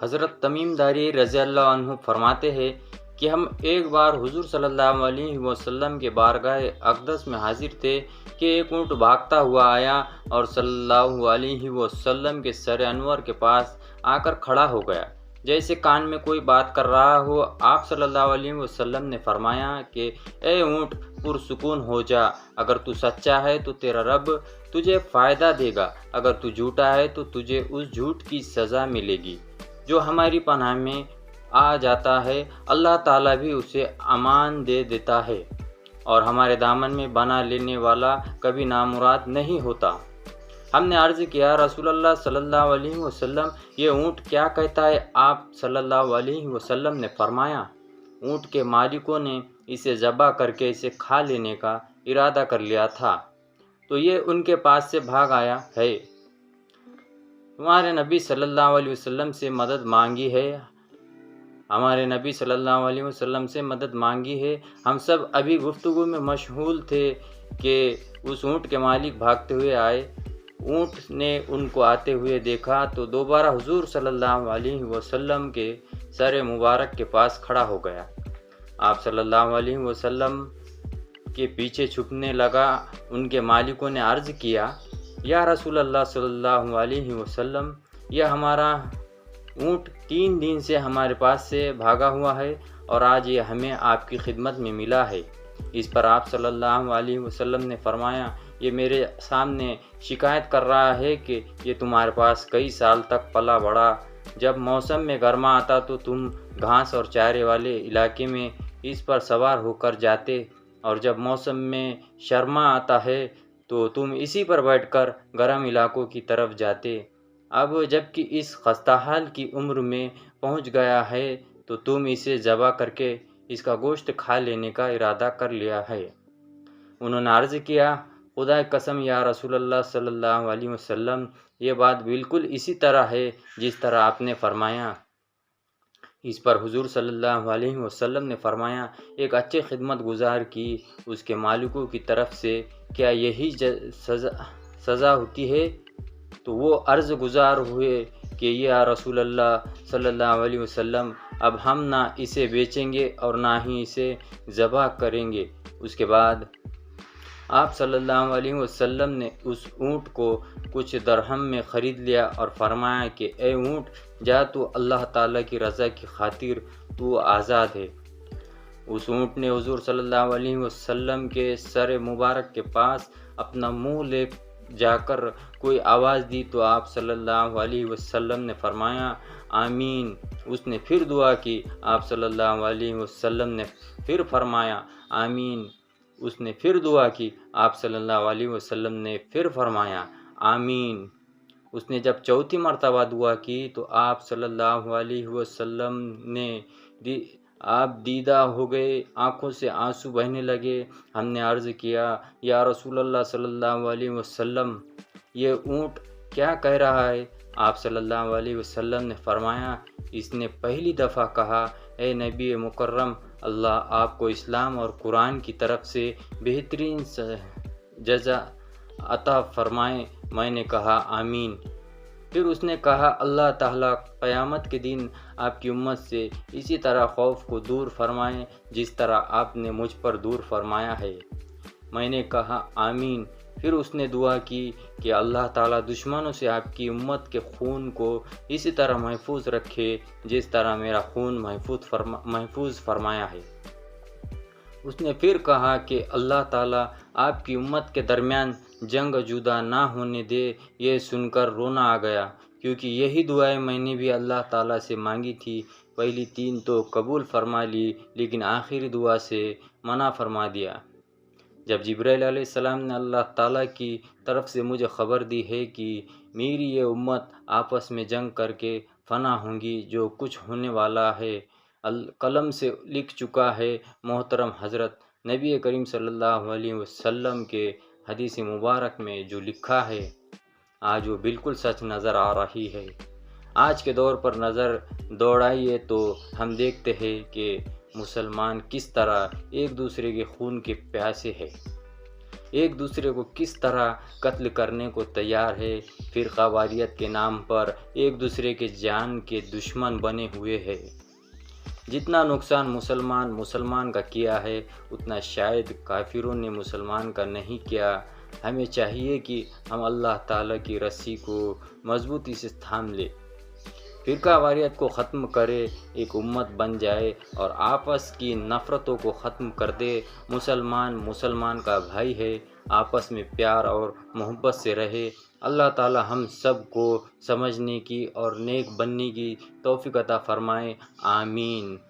حضرت تمیم داری رضی اللہ عنہ فرماتے ہیں کہ ہم ایک بار حضور صلی اللہ علیہ وسلم کے بارگاہ اقدس میں حاضر تھے کہ ایک اونٹ بھاگتا ہوا آیا اور صلی اللہ علیہ وسلم کے سر انور کے پاس آ کر کھڑا ہو گیا، جیسے کان میں کوئی بات کر رہا ہو۔ آپ صلی اللہ علیہ وسلم نے فرمایا کہ اے اونٹ، پرسکون ہو جا، اگر تو سچا ہے تو تیرا رب تجھے فائدہ دے گا، اگر تو جھوٹا ہے تو تجھے اس جھوٹ کی سزا ملے گی۔ جو ہماری پناہ میں آ جاتا ہے اللہ تعالیٰ بھی اسے امان دے دیتا ہے، اور ہمارے دامن میں بنا لینے والا کبھی نامراد نہیں ہوتا۔ ہم نے عرض کیا رسول اللہ صلی اللہ علیہ وسلم، یہ اونٹ کیا کہتا ہے؟ آپ صلی اللہ علیہ وسلم نے فرمایا، اونٹ کے مالکوں نے اسے ذبح کر کے اسے کھا لینے کا ارادہ کر لیا تھا، تو یہ ان کے پاس سے بھاگ آیا ہے۔ تمہارے نبی صلی اللہ علیہ وسلم سے مدد مانگی ہے، ہمارے نبی صلی اللہ علیہ وسلم سے مدد مانگی ہے۔ ہم سب ابھی گفتگو میں مشغول تھے کہ اس اونٹ کے مالک بھاگتے ہوئے آئے۔ اونٹ نے ان کو آتے ہوئے دیکھا تو دوبارہ حضور صلی اللہ علیہ وسلم کے سر مبارک کے پاس کھڑا ہو گیا۔ آپ صلی اللہ علیہ وسلم کے پیچھے چھپنے لگا۔ ان کے مالکوں نے عرض کیا، یا رسول اللہ صلی اللہ علیہ وسلم، یہ ہمارا اونٹ 3 دن سے ہمارے پاس سے بھاگا ہوا ہے اور آج یہ ہمیں آپ کی خدمت میں ملا ہے۔ اس پر آپ صلی اللہ علیہ وسلم نے فرمایا، یہ میرے سامنے شکایت کر رہا ہے کہ یہ تمہارے پاس کئی سال تک پلا بڑھا، جب موسم میں گرما آتا تو تم گھاس اور چارے والے علاقے میں اس پر سوار ہو کر جاتے، اور جب موسم میں سرما آتا ہے تو تم اسی پر بیٹھ کر گرم علاقوں کی طرف جاتے۔ اب جب کہ اس خستہ حال کی عمر میں پہنچ گیا ہے تو تم اسے ذبح کر کے اس کا گوشت کھا لینے کا ارادہ کر لیا ہے۔ انہوں نے عرض کیا، خدا کی قسم یا رسول اللہ صلی اللہ علیہ وسلم، یہ بات بالکل اسی طرح ہے جس طرح آپ نے فرمایا۔ اس پر حضور صلی اللہ علیہ وسلم نے فرمایا، ایک اچھے خدمت گزار کی اس کے مالکوں کی طرف سے کیا یہی سزا ہوتی ہے؟ تو وہ عرض گزار ہوئے کہ یا رسول اللہ صلی اللہ علیہ وسلم، اب ہم نہ اسے بیچیں گے اور نہ ہی اسے ذبح کریں گے۔ اس کے بعد آپ صلی اللہ علیہ وسلم نے اس اونٹ کو کچھ درہم میں خرید لیا اور فرمایا کہ اے اونٹ، جا، تو اللہ تعالیٰ کی رضا کی خاطر تو آزاد ہے۔ اس اونٹ نے حضور صلی اللہ علیہ وسلم کے سر مبارک کے پاس اپنا منہ لے جا کر کوئی آواز دی تو آپ صلی اللہ علیہ وسلم نے فرمایا، آمین۔ اس نے پھر دعا کی، آپ صلی اللہ علیہ وسلم نے پھر فرمایا، آمین۔ اس نے پھر دعا کی، آپ صلی اللہ علیہ وسلم نے پھر فرمایا، آمین۔ اس نے جب چوتھی مرتبہ دعا کی تو آپ صلی اللہ علیہ وسلم نے آپ دیدہ ہو گئے، آنکھوں سے آنسو بہنے لگے۔ ہم نے عرض کیا، یا رسول اللہ صلی اللہ علیہ وسلم، یہ اونٹ کیا کہہ رہا ہے؟ آپ صلی اللہ علیہ وسلم نے فرمایا، اس نے پہلی دفعہ کہا، اے نبی مکرم، اللہ آپ کو اسلام اور قرآن کی طرف سے بہترین جزا عطا فرمائے۔ میں نے کہا، آمین۔ پھر اس نے کہا، اللہ تعالیٰ قیامت کے دن آپ کی امت سے اسی طرح خوف کو دور فرمائے جس طرح آپ نے مجھ پر دور فرمایا ہے۔ میں نے کہا، آمین۔ پھر اس نے دعا کی کہ اللہ تعالیٰ دشمنوں سے آپ کی امت کے خون کو اسی طرح محفوظ رکھے جس طرح میرا خون محفوظ فرمایا ہے۔ اس نے پھر کہا کہ اللہ تعالیٰ آپ کی امت کے درمیان جنگ جدا نہ ہونے دے۔ یہ سن کر رونا آ گیا، کیونکہ یہی دعائیں میں نے بھی اللہ تعالیٰ سے مانگی تھی۔ پہلی 3 تو قبول فرما لی، لیکن آخری دعا سے منع فرما دیا۔ جب جبرائیل علیہ السلام نے اللہ تعالیٰ کی طرف سے مجھے خبر دی ہے کہ میری یہ امت آپس میں جنگ کر کے فنا ہوں گی، جو کچھ ہونے والا ہے قلم سے لکھ چکا ہے۔ محترم حضرت نبی کریم صلی اللہ علیہ وسلم کے حدیث مبارک میں جو لکھا ہے، آج وہ بالکل سچ نظر آ رہی ہے۔ آج کے دور پر نظر دوڑائیے تو ہم دیکھتے ہیں کہ مسلمان کس طرح ایک دوسرے کے خون کے پیاسے ہیں۔ ایک دوسرے کو کس طرح قتل کرنے کو تیار ہے، فرقہ واریت کے نام پر ایک دوسرے کے جان کے دشمن بنے ہوئے ہے۔ جتنا نقصان مسلمان کا کیا ہے، اتنا شاید کافروں نے مسلمان کا نہیں کیا۔ ہمیں چاہیے کہ ہم اللہ تعالیٰ کی رسی کو مضبوطی سے تھام لیں، فرقہ واریت کو ختم کرے، ایک امت بن جائے اور آپس کی نفرتوں کو ختم کر دے۔ مسلمان کا بھائی ہے، آپس میں پیار اور محبت سے رہے۔ اللہ تعالیٰ ہم سب کو سمجھنے کی اور نیک بننے کی توفیق عطا فرمائے، آمین۔